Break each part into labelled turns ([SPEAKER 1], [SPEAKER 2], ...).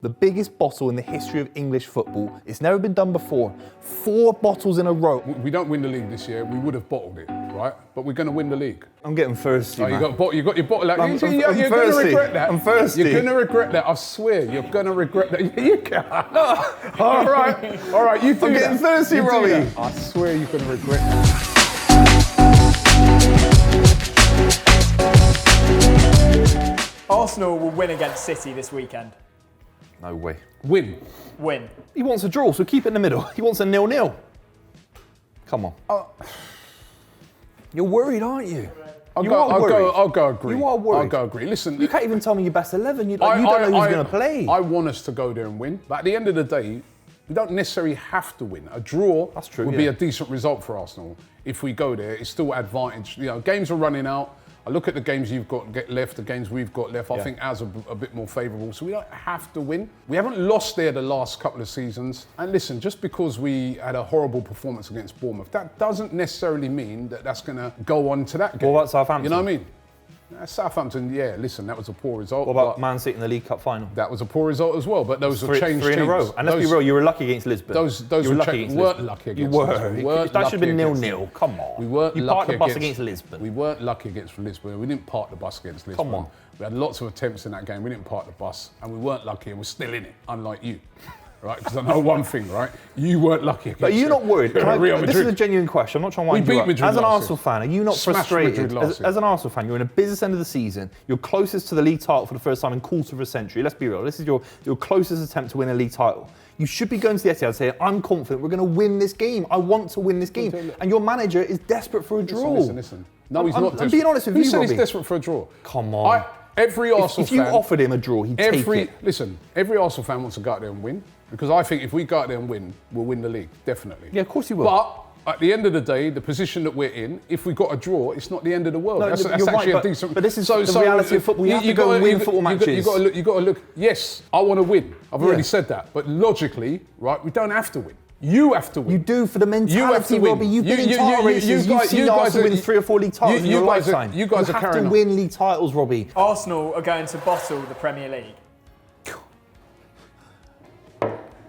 [SPEAKER 1] The biggest bottle in the history of English football. It's never been done before. 4 bottles in a row.
[SPEAKER 2] We don't win the league this year. We would have bottled it, right? But we're going to win the league.
[SPEAKER 1] I'm getting thirsty, man.
[SPEAKER 2] You got your bottle out. You're going
[SPEAKER 1] thirsty.
[SPEAKER 2] to regret that.
[SPEAKER 1] I'm thirsty.
[SPEAKER 2] You're going to regret that. I swear, you're going to regret that. You can. All right. You do
[SPEAKER 1] I'm getting thirsty,
[SPEAKER 2] You do
[SPEAKER 1] Robbie.
[SPEAKER 2] that. I swear you're going to regret that.
[SPEAKER 3] Arsenal will win against City this weekend.
[SPEAKER 1] No way.
[SPEAKER 2] Win.
[SPEAKER 1] He wants a draw, so keep it in the middle. He wants a 0-0. Come on. You're worried, aren't you?
[SPEAKER 2] I'll go agree.
[SPEAKER 1] You are worried.
[SPEAKER 2] I'll go agree. Listen,
[SPEAKER 1] You can't even tell me your best 11. You don't know who's going to play.
[SPEAKER 2] I want us to go there and win. But at the end of the day, we don't necessarily have to win. A draw would be a decent result for Arsenal. If we go there, it's still advantage. You know, games are running out. I look at the games you've got left, the games we've got left. I think ours are a bit more favourable. So we don't have to win. We haven't lost there the last couple of seasons. And listen, just because we had a horrible performance against Bournemouth, that doesn't necessarily mean that that's going to go on to that game.
[SPEAKER 1] What about Southampton?
[SPEAKER 2] You know what I mean? Southampton, yeah, listen, that was a poor result.
[SPEAKER 1] What about Man City in the League Cup final?
[SPEAKER 2] That was a poor result as well, but those were changed
[SPEAKER 1] three in a row. And let's be real, you were lucky against Lisbon.
[SPEAKER 2] Those
[SPEAKER 1] you
[SPEAKER 2] were
[SPEAKER 1] lucky against
[SPEAKER 2] weren't
[SPEAKER 1] Lisbon.
[SPEAKER 2] lucky against Lisbon.
[SPEAKER 1] That should have been 0-0. Come on.
[SPEAKER 2] We weren't
[SPEAKER 1] you
[SPEAKER 2] lucky
[SPEAKER 1] parked the bus against Lisbon.
[SPEAKER 2] We weren't lucky against Lisbon. We didn't park the bus against Lisbon.
[SPEAKER 1] Come on.
[SPEAKER 2] We had lots of attempts in that game. We didn't park the bus, and we weren't lucky, and we're still in it, unlike you. Right? Because I know one thing, right? You weren't lucky against
[SPEAKER 1] But are you not worried?
[SPEAKER 2] Real Madrid.
[SPEAKER 1] This is a genuine question. I'm not trying to wind you up.
[SPEAKER 2] Madrid
[SPEAKER 1] As an
[SPEAKER 2] last
[SPEAKER 1] Arsenal fan, are you not frustrated? As an Arsenal fan, you're in a business end of the season. You're closest to the league title for the first time in quarter of a century. Let's be real. This is your closest attempt to win a league title. You should be going to the Etihad saying, I'm confident we're going to win this game. I want to win this game. And your manager is desperate for a draw.
[SPEAKER 2] Listen. No, he's not desperate.
[SPEAKER 1] I'm being honest with you,
[SPEAKER 2] Who said
[SPEAKER 1] Robbie?
[SPEAKER 2] he's desperate for a draw?
[SPEAKER 1] Come on.
[SPEAKER 2] Every Arsenal
[SPEAKER 1] if you
[SPEAKER 2] fan,
[SPEAKER 1] offered him a draw, he'd take it.
[SPEAKER 2] Listen, every Arsenal fan wants to go out there and win. Because I think if we go out there and win, we'll win the league, definitely.
[SPEAKER 1] Yeah, of course you will.
[SPEAKER 2] But at the end of the day, the position that we're in, if we got a draw, it's not the end of the world.
[SPEAKER 1] No,
[SPEAKER 2] that's
[SPEAKER 1] you're
[SPEAKER 2] actually
[SPEAKER 1] right,
[SPEAKER 2] a decent.
[SPEAKER 1] But this is the reality of football. You have to go and win football matches.
[SPEAKER 2] You got to look. Yes, I want to win. I've already said that. But logically, right, we don't have to win. You have to win.
[SPEAKER 1] You do for the mentality, Robbie. You've been in title races. You've seen Arsenal win 3 or 4 league titles in your lifetime.
[SPEAKER 2] You guys are carrying on.
[SPEAKER 1] have to win league titles, Robbie.
[SPEAKER 3] Arsenal are going to bottle the Premier League.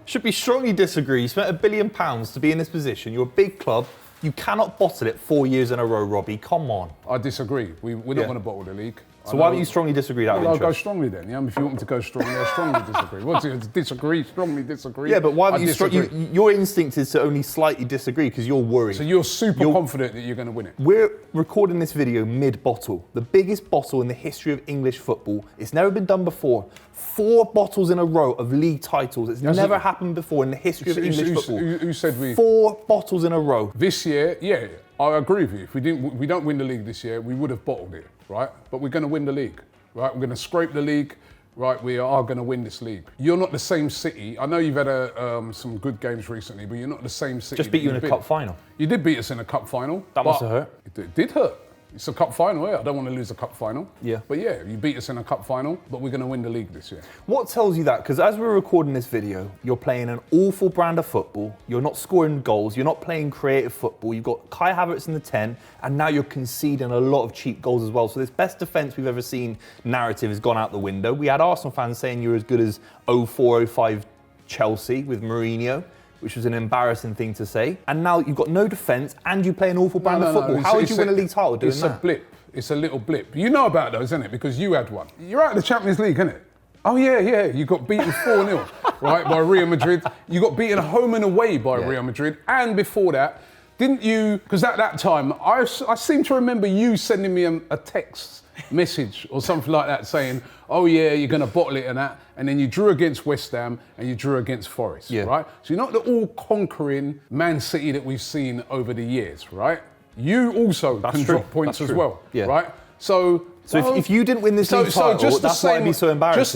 [SPEAKER 1] Should be strongly disagree. You spent £1 billion to be in this position. You're a big club. You cannot bottle it 4 years in a row, Robbie. Come on.
[SPEAKER 2] I disagree. We're not going to bottle the league.
[SPEAKER 1] So why don't you strongly disagree that?
[SPEAKER 2] I'll go strongly then. Yeah, if you want me to go strongly, I'll strongly disagree. What's it? Disagree, strongly disagree.
[SPEAKER 1] Yeah, but why don't your instinct is to only slightly disagree because you're worried.
[SPEAKER 2] So you're super confident that you're going to win it.
[SPEAKER 1] We're recording this video mid-bottle. The biggest bottle in the history of English football. It's never been done before. 4 bottles in a row of league titles. It's never happened before in the history of English football.
[SPEAKER 2] Who said we?
[SPEAKER 1] 4 bottles in a row.
[SPEAKER 2] This year, yeah, I agree with you. If we don't win the league this year, we would have bottled it, right? But we're going to win the league. Right, we're going to scrape the league. Right, we are going to win this league. You're not the same City. I know you've had some good games recently, but you're not the same City.
[SPEAKER 1] Just beat you in a cup final.
[SPEAKER 2] You did beat us in a cup final.
[SPEAKER 1] That must have hurt.
[SPEAKER 2] It did hurt. It's a cup final, yeah. I don't want to lose a cup final.
[SPEAKER 1] Yeah.
[SPEAKER 2] But yeah, you beat us in a cup final, but we're going to win the league this year.
[SPEAKER 1] What tells you that? Because as we're recording this video, you're playing an awful brand of football. You're not scoring goals. You're not playing creative football. You've got Kai Havertz in the 10, and now you're conceding a lot of cheap goals as well. So this best defence we've ever seen narrative has gone out the window. We had Arsenal fans saying you're as good as 04-05 Chelsea with Mourinho, which was an embarrassing thing to say. And now you've got no defence and you play an awful brand of football. How would you win a league title doing that?
[SPEAKER 2] It's a blip. It's a little blip. You know about those, isn't it? Because you had one. You're out of the Champions League, isn't it? Oh, yeah. You got beaten 4-0, right, by Real Madrid. You got beaten home and away by Real Madrid. And before that, didn't you, because at that time, I seem to remember you sending me a text message or something like that saying, oh yeah, you're going to bottle it and that. And then you drew against West Ham and you drew against Forest, right? So you're not the all-conquering Man City that we've seen over the years, right? You also can drop points as well, right? So
[SPEAKER 1] if you didn't win this league title, that's why it'd be so embarrassing.
[SPEAKER 2] Just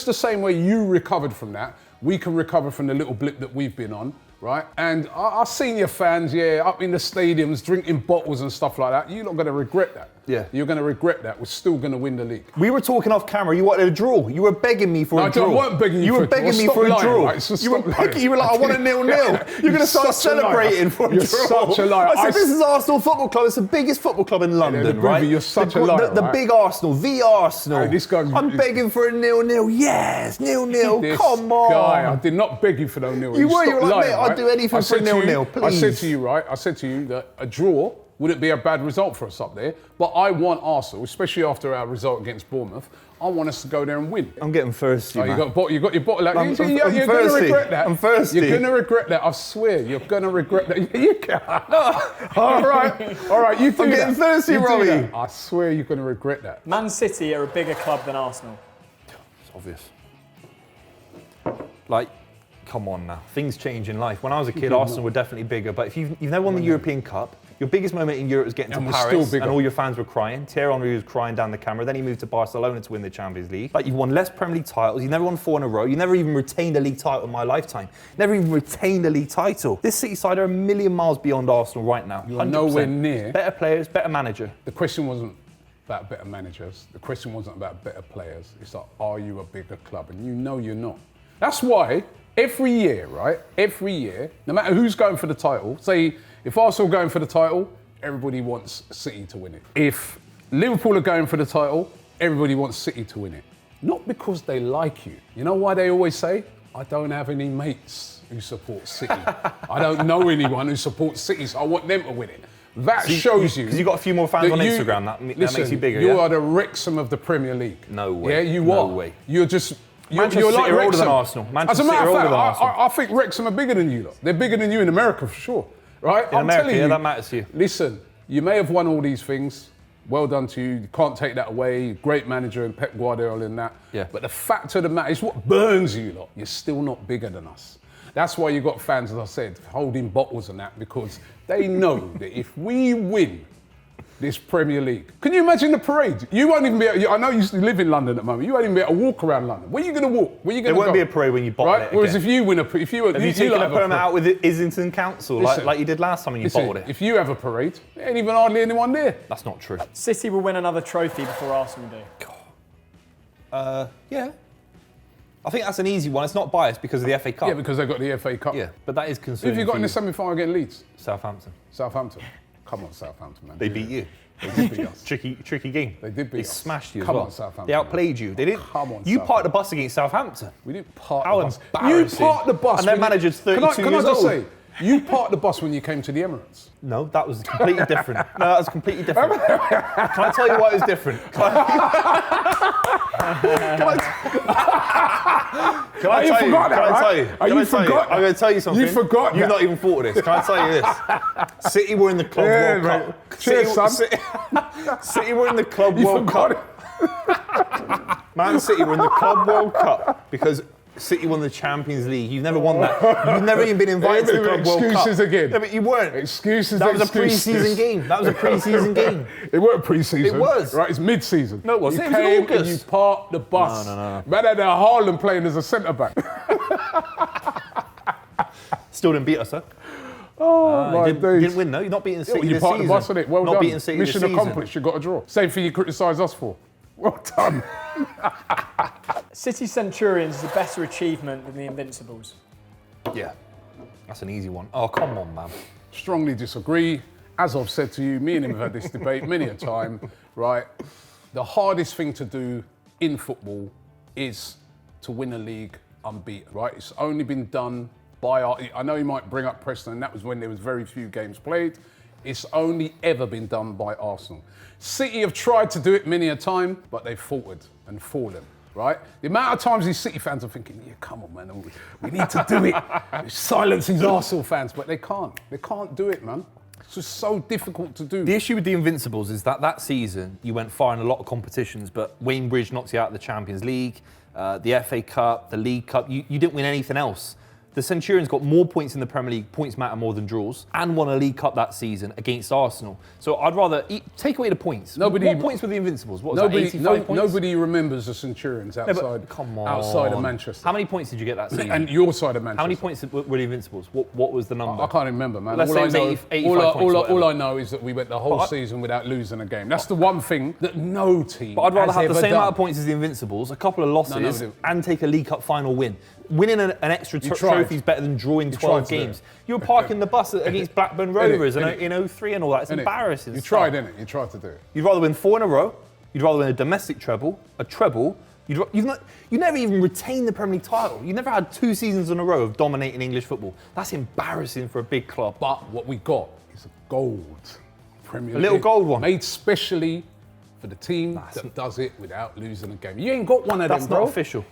[SPEAKER 2] the same way you recovered from that, we can recover from the little blip that we've been on, right? And our senior fans, up in the stadiums, drinking bottles and stuff like that, you're not going to regret that.
[SPEAKER 1] Yeah.
[SPEAKER 2] you're going to regret that. We're still going to win the league.
[SPEAKER 1] We were talking off camera. You wanted a draw. You were begging me for a draw.
[SPEAKER 2] I weren't begging you
[SPEAKER 1] were
[SPEAKER 2] for a draw.
[SPEAKER 1] begging me
[SPEAKER 2] Stop
[SPEAKER 1] for a
[SPEAKER 2] lying,
[SPEAKER 1] draw.
[SPEAKER 2] right? So
[SPEAKER 1] You were
[SPEAKER 2] stop
[SPEAKER 1] begging.
[SPEAKER 2] lying.
[SPEAKER 1] You were like, I want a 0-0. You're going to start
[SPEAKER 2] such a liar.
[SPEAKER 1] celebrating for a
[SPEAKER 2] You're
[SPEAKER 1] draw.
[SPEAKER 2] such a liar.
[SPEAKER 1] I said, this is Arsenal Football Club. It's the biggest football club in London,
[SPEAKER 2] Buvey,
[SPEAKER 1] right?
[SPEAKER 2] you're such a liar,
[SPEAKER 1] The
[SPEAKER 2] right?
[SPEAKER 1] big Arsenal, the Arsenal.
[SPEAKER 2] Hey, this guy's-
[SPEAKER 1] I'm begging for a 0-0. Yes, 0-0.
[SPEAKER 2] This
[SPEAKER 1] Come on.
[SPEAKER 2] guy, I did not beg you for no 0-0.
[SPEAKER 1] You were.
[SPEAKER 2] Stop
[SPEAKER 1] You were like,
[SPEAKER 2] lying,
[SPEAKER 1] mate, I'd
[SPEAKER 2] right?
[SPEAKER 1] do anything
[SPEAKER 2] I
[SPEAKER 1] for a
[SPEAKER 2] said to you-
[SPEAKER 1] 0-0,
[SPEAKER 2] I said
[SPEAKER 1] please.
[SPEAKER 2] to you, right? I said to you that a draw wouldn't be a bad result for us up there. But I want Arsenal, especially after our result against Bournemouth, I want us to go there and win.
[SPEAKER 1] I'm getting thirsty,
[SPEAKER 2] Oh,
[SPEAKER 1] man.
[SPEAKER 2] you got your bottle out.
[SPEAKER 1] I'm
[SPEAKER 2] You're going to
[SPEAKER 1] thirsty.
[SPEAKER 2] regret that.
[SPEAKER 1] I'm thirsty.
[SPEAKER 2] You're going to regret that. I swear, you're going to regret that. You can't. All right. You do
[SPEAKER 1] I'm
[SPEAKER 2] that.
[SPEAKER 1] getting thirsty,
[SPEAKER 2] You do
[SPEAKER 1] Robbie.
[SPEAKER 2] that. I swear, you're going to regret that.
[SPEAKER 3] Man City are a bigger club than Arsenal.
[SPEAKER 1] It's obvious. Like, come on now. Things change in life. When I was a kid, Arsenal were definitely bigger. But if you've never won the European Cup, your biggest moment in Europe was getting
[SPEAKER 2] And
[SPEAKER 1] to
[SPEAKER 2] we're still
[SPEAKER 1] Paris,
[SPEAKER 2] bigger.
[SPEAKER 1] and all your fans were crying. Thierry Henry was crying down the camera. Then he moved to Barcelona to win the Champions League. Like, you've won less Premier League titles. You never won 4 in a row. You never even retained a league title in my lifetime. Never even retained a league title. This City side are a million miles beyond Arsenal right now.
[SPEAKER 2] You're
[SPEAKER 1] 100%.
[SPEAKER 2] nowhere near.
[SPEAKER 1] Better players, better manager.
[SPEAKER 2] The question wasn't about better managers. The question wasn't about better players. It's like, are you a bigger club? And you know you're not. That's why every year, right? Every year, no matter who's going for the title, say if Arsenal are going for the title, everybody wants City to win it. If Liverpool are going for the title, everybody wants City to win it. Not because they like you. You know why they always say, I don't have any mates who support City. I don't know anyone who supports City, so I want them to win it. That shows you.
[SPEAKER 1] Because you've got a few more fans on Instagram. That makes you bigger,
[SPEAKER 2] You
[SPEAKER 1] yeah?
[SPEAKER 2] are the Wrexham of the Premier League.
[SPEAKER 1] No way.
[SPEAKER 2] Yeah, you
[SPEAKER 1] No
[SPEAKER 2] are.
[SPEAKER 1] way.
[SPEAKER 2] You're just...
[SPEAKER 1] Manchester
[SPEAKER 2] You're like
[SPEAKER 1] City are older than
[SPEAKER 2] Wrexham.
[SPEAKER 1] Arsenal.
[SPEAKER 2] As
[SPEAKER 1] Manchester
[SPEAKER 2] a matter
[SPEAKER 1] City
[SPEAKER 2] of
[SPEAKER 1] are older
[SPEAKER 2] fact,
[SPEAKER 1] than Arsenal.
[SPEAKER 2] I think Wrexham are bigger than you lot. They're bigger than you in America for sure. Right? I'm
[SPEAKER 1] America,
[SPEAKER 2] telling
[SPEAKER 1] yeah,
[SPEAKER 2] you.
[SPEAKER 1] that matters to you.
[SPEAKER 2] Listen, you may have won all these things. Well done to you. You can't take that away. Great manager and Pep Guardiola and that.
[SPEAKER 1] Yeah.
[SPEAKER 2] But the fact of the matter is what burns you lot. You're still not bigger than us. That's why you got fans, as I said, holding bottles and that, because they know that if we win this Premier League, can you imagine the parade? You won't even be able, I know you live in London at the moment, you won't even be able to walk around London. Where are you going to walk? Where are you going to go?
[SPEAKER 1] There won't be a parade when you bottle
[SPEAKER 2] right?
[SPEAKER 1] it
[SPEAKER 2] Whereas
[SPEAKER 1] again.
[SPEAKER 2] if you win if you
[SPEAKER 1] Have you taken a permit out with Islington Council
[SPEAKER 2] Listen,
[SPEAKER 1] like you did last time when you bottled it?
[SPEAKER 2] If you have a parade, there ain't even hardly anyone there.
[SPEAKER 1] That's not true.
[SPEAKER 3] City will win another trophy before Arsenal do.
[SPEAKER 1] Yeah. I think that's an easy one. It's not biased because of the FA Cup.
[SPEAKER 2] Yeah, because they've got the FA Cup.
[SPEAKER 1] Yeah, but that is
[SPEAKER 2] Who
[SPEAKER 1] concerning.
[SPEAKER 2] have you got
[SPEAKER 1] for
[SPEAKER 2] in the semi-final against Leeds?
[SPEAKER 1] Southampton.
[SPEAKER 2] Southampton. Come on, Southampton, man.
[SPEAKER 1] They beat you.
[SPEAKER 2] They did beat us.
[SPEAKER 1] Tricky game.
[SPEAKER 2] They did beat
[SPEAKER 1] They
[SPEAKER 2] us.
[SPEAKER 1] smashed you
[SPEAKER 2] Come
[SPEAKER 1] as well.
[SPEAKER 2] on, Southampton.
[SPEAKER 1] They outplayed you. They didn't.
[SPEAKER 2] Come on,
[SPEAKER 1] You parked the
[SPEAKER 2] Southampton.
[SPEAKER 1] bus against Southampton.
[SPEAKER 2] We didn't park
[SPEAKER 1] How
[SPEAKER 2] the bus.
[SPEAKER 1] embarrassing.
[SPEAKER 2] You parked the bus.
[SPEAKER 1] And their
[SPEAKER 2] when
[SPEAKER 1] manager's
[SPEAKER 2] Can
[SPEAKER 1] 32
[SPEAKER 2] I
[SPEAKER 1] years
[SPEAKER 2] just
[SPEAKER 1] old.
[SPEAKER 2] say, you parked the bus when you came to the Emirates.
[SPEAKER 1] No, that was completely different. No, that was completely different. Can I tell you why it was different? Can I
[SPEAKER 2] You
[SPEAKER 1] tell you?
[SPEAKER 2] forgot that,
[SPEAKER 1] Can I
[SPEAKER 2] right?
[SPEAKER 1] tell you?
[SPEAKER 2] Oh,
[SPEAKER 1] Can
[SPEAKER 2] you
[SPEAKER 1] I tell you?
[SPEAKER 2] forgot
[SPEAKER 1] I'm going to tell you something.
[SPEAKER 2] You forgot
[SPEAKER 1] You've
[SPEAKER 2] that.
[SPEAKER 1] not even thought of this. Can I tell you this? City were in the Club
[SPEAKER 2] Yeah,
[SPEAKER 1] World
[SPEAKER 2] mate.
[SPEAKER 1] Cup.
[SPEAKER 2] Cheers, son.
[SPEAKER 1] City were in the Club
[SPEAKER 2] You
[SPEAKER 1] World
[SPEAKER 2] forgot
[SPEAKER 1] Cup. Man City were in the Club World Cup because City won the Champions League. You've never won that. You've never even been invited to the Club World Cup.
[SPEAKER 2] Excuses again.
[SPEAKER 1] No, but you weren't.
[SPEAKER 2] Excuses.
[SPEAKER 1] That was a pre-season game. That was a pre-season game.
[SPEAKER 2] It weren't pre-season.
[SPEAKER 1] It was.
[SPEAKER 2] Right, it's mid-season.
[SPEAKER 1] No, it wasn't.
[SPEAKER 2] You
[SPEAKER 1] It was in
[SPEAKER 2] came and
[SPEAKER 1] August.
[SPEAKER 2] you parked the bus.
[SPEAKER 1] No.
[SPEAKER 2] Man had Haaland playing as a centre-back.
[SPEAKER 1] Still didn't beat us, huh?
[SPEAKER 2] Oh, my
[SPEAKER 1] You
[SPEAKER 2] days.
[SPEAKER 1] didn't win, no? You're not beating City
[SPEAKER 2] You
[SPEAKER 1] this
[SPEAKER 2] parked the
[SPEAKER 1] season.
[SPEAKER 2] bus on it. Well
[SPEAKER 1] not
[SPEAKER 2] done.
[SPEAKER 1] beating City
[SPEAKER 2] Mission
[SPEAKER 1] this season.
[SPEAKER 2] accomplished. You got a draw. Same thing you criticise us for. Well done.
[SPEAKER 3] City Centurions is a better achievement than the Invincibles.
[SPEAKER 1] Yeah, that's an easy one. Oh, come on, man.
[SPEAKER 2] Strongly disagree. As I've said to you, me and him have had this debate many a time, right? The hardest thing to do in football is to win a league unbeaten, right? It's only been done by I know you might bring up Preston, and that was when there was very few games played. It's only ever been done by Arsenal. City have tried to do it many a time, but they've faltered and fallen, right? The amount of times these City fans are thinking, yeah, come on, man, we need to do it. Silence these Arsenal fans, but they can't. They can't do it, man. It's just so difficult to do.
[SPEAKER 1] The issue with the Invincibles is that season you went far in a lot of competitions, but Wayne Bridge knocked you out of the Champions League, the FA Cup, the League Cup. You didn't win anything else. The Centurions got more points in the Premier League, points matter more than draws, and won a League Cup that season against Arsenal. So I'd rather take away the points. What points were the Invincibles? What was that, 85 points?
[SPEAKER 2] Nobody remembers the Centurions outside of Manchester.
[SPEAKER 1] How many points did you get that season?
[SPEAKER 2] And your side of Manchester.
[SPEAKER 1] How many points were the Invincibles? What was the number?
[SPEAKER 2] I can't remember, man.
[SPEAKER 1] Let's say it was 85 points.
[SPEAKER 2] All I know is that we went the whole season without losing a game. That's the one thing that no team.
[SPEAKER 1] But I'd rather
[SPEAKER 2] has
[SPEAKER 1] have the
[SPEAKER 2] ever
[SPEAKER 1] same
[SPEAKER 2] done.
[SPEAKER 1] amount of points as the Invincibles, a couple of losses, and take a League Cup final win. Winning an extra trophy is better than drawing 12 games. You were parking the bus against Blackburn Rovers in 03 and all that. It's embarrassing.
[SPEAKER 2] You tried, innit? You tried to do it.
[SPEAKER 1] You'd rather win 4 in a row. You'd rather win a domestic treble, a treble. You never even retained the Premier League title. You never had 2 seasons in a row of dominating English football. That's embarrassing for a big club.
[SPEAKER 2] But what we got is a gold Premier League.
[SPEAKER 1] A little gold one.
[SPEAKER 2] Made specially for the team that does it without losing a game. You ain't got one of them, bro.
[SPEAKER 1] That's not official.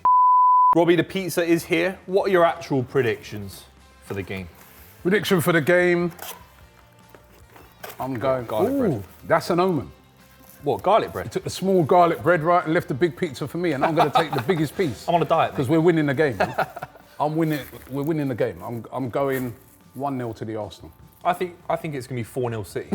[SPEAKER 1] Robbie, the pizza is here. What are your actual predictions for the game?
[SPEAKER 2] Prediction for the game. I'm going
[SPEAKER 1] garlic bread.
[SPEAKER 2] That's an omen.
[SPEAKER 1] What, garlic bread?
[SPEAKER 2] You took the small garlic bread, right, and left the big pizza for me, and I'm going to take the biggest piece.
[SPEAKER 1] I'm on a diet,
[SPEAKER 2] because we're winning the game. We're winning the game. I'm going 1-0 to the Arsenal.
[SPEAKER 1] I think it's going to be 4-0 City.